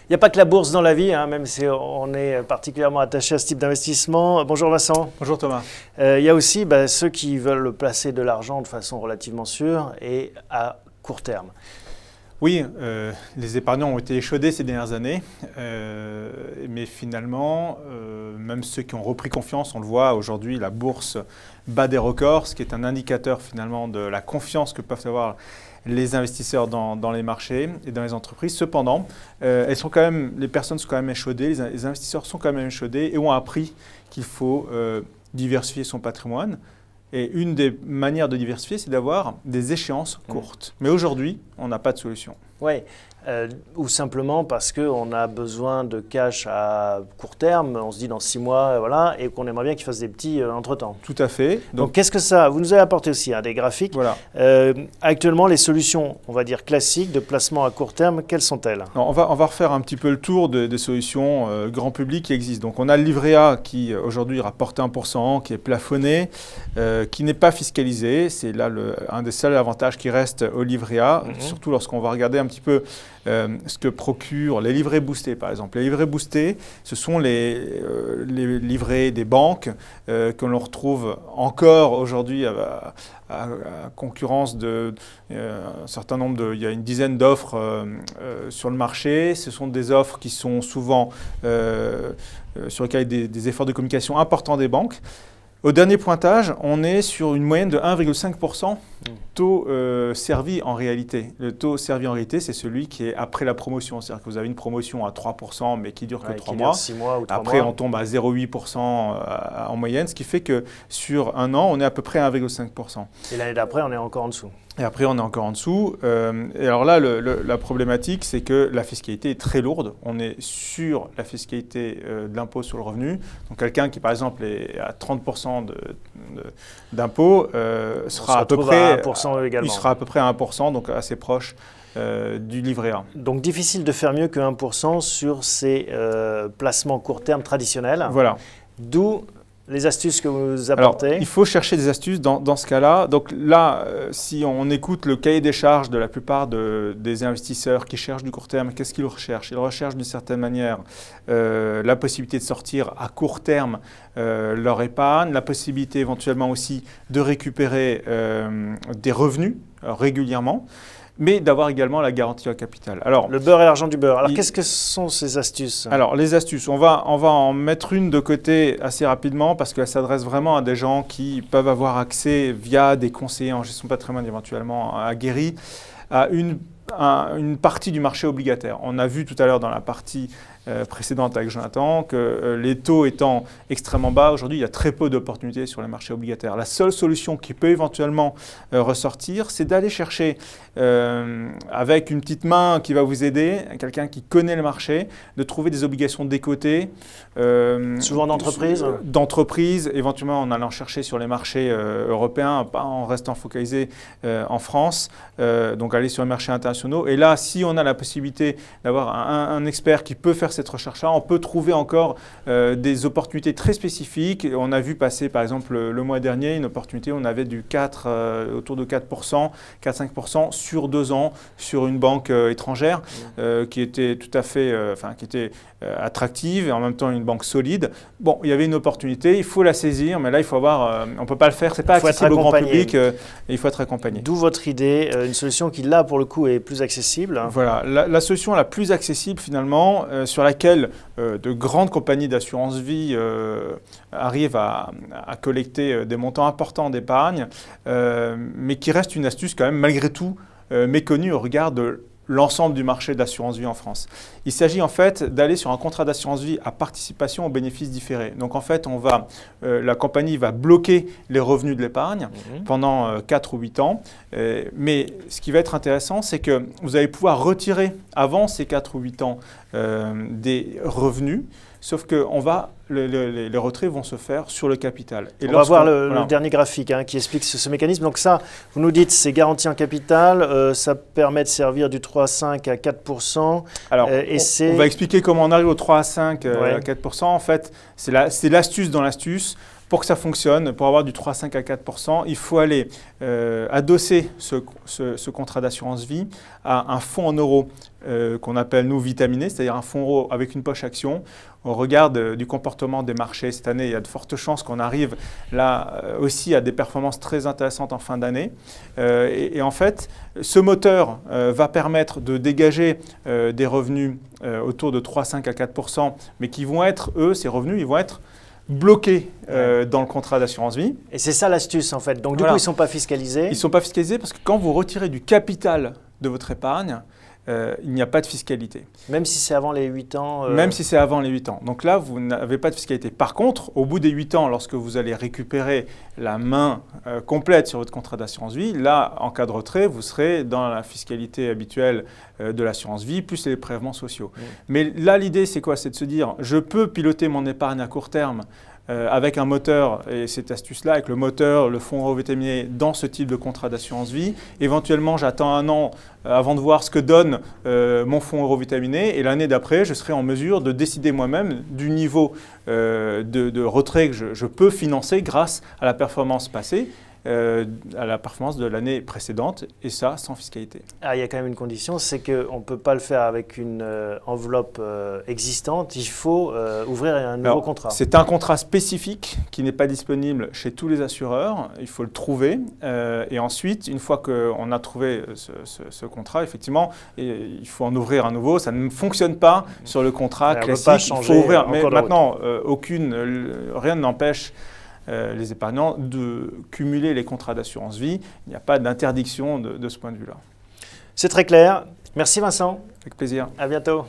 Il n'y a pas que la bourse dans la vie, hein, même si on est particulièrement attaché à ce type d'investissement. Bonjour Vincent. Bonjour Thomas. Il y a aussi ceux qui veulent placer de l'argent de façon relativement sûre et à court terme. Oui, les épargnants ont été échaudés ces dernières années, mais finalement, même ceux qui ont repris confiance, on le voit aujourd'hui, la bourse bat des records, ce qui est un indicateur finalement de la confiance que peuvent avoir les investisseurs dans les marchés et dans les entreprises. Cependant, les personnes sont quand même échaudées, les investisseurs sont quand même échaudés et ont appris qu'il faut diversifier son patrimoine. Et une des manières de diversifier, c'est d'avoir des échéances courtes. Mais aujourd'hui, on n'a pas de solution. Oui, ou simplement parce qu'on a besoin de cash à court terme, on se dit dans 6 mois, voilà, et qu'on aimerait bien qu'ils fassent des petits entre-temps. Tout à fait. Donc qu'est-ce que ça... Vous nous avez apporté aussi des graphiques. Voilà. Actuellement, les solutions, on va dire classiques, de placement à court terme, quelles sont-elles? On va refaire un petit peu le tour des solutions grand public qui existent. Donc on a le livret A qui aujourd'hui rapporte 1%, qui est plafonné, qui n'est pas fiscalisé. C'est là un des seuls avantages qui reste au livret A, surtout lorsqu'on va regarder un petit peu ce que procurent les livrets boostés, par exemple. Les livrets boostés, ce sont les livrets des banques que l'on retrouve encore aujourd'hui à concurrence de un certain nombre il y a une dizaine d'offres sur le marché. Ce sont des offres qui sont souvent sur lesquelles il y a des efforts de communication importants des banques. Au dernier pointage, on est sur une moyenne de 1,5% taux servi en réalité. Le taux servi en réalité, c'est celui qui est après la promotion. C'est-à-dire que vous avez une promotion à 3%, mais qui dure que 3 mois. 6 mois ou 3 après, mois. on tombe à 0,8% en moyenne, ce qui fait que sur un an, on est à peu près à 1,5%. Et l'année d'après, on est encore en dessous. Et après, on est encore en dessous. Et alors là, la problématique, c'est que la fiscalité est très lourde. On est sur la fiscalité de l'impôt sur le revenu. Donc, quelqu'un qui, par exemple, est à 30% d'impôt sera à peu près à 1% également. Il sera à peu près à 1%, donc assez proche du livret A. Donc, difficile de faire mieux que 1% sur ces placements court terme traditionnels. Voilà. D'où les astuces que vous apportez. Alors, il faut chercher des astuces dans ce cas-là. Donc là, si on écoute le cahier des charges de la plupart des investisseurs qui cherchent du court terme, qu'est-ce qu'ils recherchent? Ils recherchent d'une certaine manière la possibilité de sortir à court terme leur épargne, la possibilité éventuellement aussi de récupérer des revenus régulièrement, mais d'avoir également la garantie en capital. Alors, le beurre et l'argent du beurre. Alors, qu'est-ce que sont ces astuces? Alors, les astuces, on va en mettre une de côté assez rapidement parce qu'elle s'adresse vraiment à des gens qui peuvent avoir accès via des conseillers en gestion de patrimoine éventuellement aguerris à une partie du marché obligataire. On a vu tout à l'heure dans la partie précédente avec Jonathan que les taux étant extrêmement bas, aujourd'hui il y a très peu d'opportunités sur les marchés obligataires. La seule solution qui peut éventuellement ressortir, c'est d'aller chercher avec une petite main qui va vous aider, quelqu'un qui connaît le marché, de trouver des obligations décotées. Souvent d'entreprises. D'entreprises, éventuellement en allant chercher sur les marchés européens, pas en restant focalisé en France, donc aller sur les marchés internationaux. Et là, si on a la possibilité d'avoir un expert qui peut faire cette recherche-là, on peut trouver encore des opportunités très spécifiques. On a vu passer, par exemple, le mois dernier, une opportunité, on avait du 4, autour de 4%, 4-5% sur 2 ans sur une banque étrangère qui était tout à fait, qui était attractive et en même temps une banque solide. Bon, il y avait une opportunité, il faut la saisir, mais là, il faut avoir, on ne peut pas le faire, c'est pas accessible au grand public, et il faut être accompagné. D'où votre idée, une solution qui, là, pour le coup, est plus accessible. Voilà, la solution la plus accessible, finalement, sur laquelle de grandes compagnies d'assurance vie arrivent à collecter des montants importants d'épargne, mais qui reste une astuce quand même, malgré tout, méconnue au regard de l'ensemble du marché d'assurance vie en France. Il s'agit en fait d'aller sur un contrat d'assurance vie à participation aux bénéfices différés. Donc en fait, la compagnie va bloquer les revenus de l'épargne pendant 4 ou 8 ans. Mais ce qui va être intéressant, c'est que vous allez pouvoir retirer avant ces 4 ou 8 ans des revenus, sauf que les retraits vont se faire sur le capital. Et on va voir le dernier graphique qui explique ce mécanisme. Donc ça, vous nous dites, c'est garanti en capital, ça permet de servir du 3,5 à 4%. Alors, on va expliquer comment on arrive au 3 à 5 à 4%. En fait, c'est l'astuce dans l'astuce. Pour que ça fonctionne, pour avoir du 3,5 à 4%, il faut aller adosser ce contrat d'assurance vie à un fonds en euros qu'on appelle, nous, vitaminé, c'est-à-dire un fonds euro avec une poche action. On regarde du comportement des marchés cette année, il y a de fortes chances qu'on arrive là aussi à des performances très intéressantes en fin d'année. Et en fait, ce moteur va permettre de dégager des revenus autour de 3,5 à 4%, mais qui vont être, eux, ces revenus, ils vont être bloqués dans le contrat d'assurance vie. Et c'est ça l'astuce en fait. Donc du coup, ils ne sont pas fiscalisés. Ils ne sont pas fiscalisés parce que quand vous retirez du capital de votre épargne, il n'y a pas de fiscalité. Même si c'est avant les 8 ans Même si c'est avant les 8 ans. Donc là, vous n'avez pas de fiscalité. Par contre, au bout des 8 ans, lorsque vous allez récupérer la main complète sur votre contrat d'assurance vie, là, en cas de retrait, vous serez dans la fiscalité habituelle de l'assurance vie, plus les prélèvements sociaux. Mais là, l'idée, c'est quoi? C'est de se dire, je peux piloter mon épargne à court terme avec un moteur, et cette astuce-là, avec le moteur, le fonds euro vitaminé dans ce type de contrat d'assurance vie. Éventuellement, j'attends un an avant de voir ce que donne mon fonds euro vitaminé, et l'année d'après, je serai en mesure de décider moi-même du niveau de retrait que je peux financer grâce à la performance passée, à la performance de l'année précédente, et ça sans fiscalité. Ah, il y a quand même une condition, c'est qu'on ne peut pas le faire avec une enveloppe existante, il faut ouvrir un nouveau contrat. C'est un contrat spécifique qui n'est pas disponible chez tous les assureurs, il faut le trouver, et ensuite, une fois qu'on a trouvé ce contrat, effectivement, il faut en ouvrir un nouveau, ça ne fonctionne pas sur le contrat classique, il faut ouvrir, mais maintenant, rien n'empêche les épargnants de cumuler les contrats d'assurance vie. Il n'y a pas d'interdiction de ce point de vue-là. C'est très clair. Merci Vincent. Avec plaisir. À bientôt.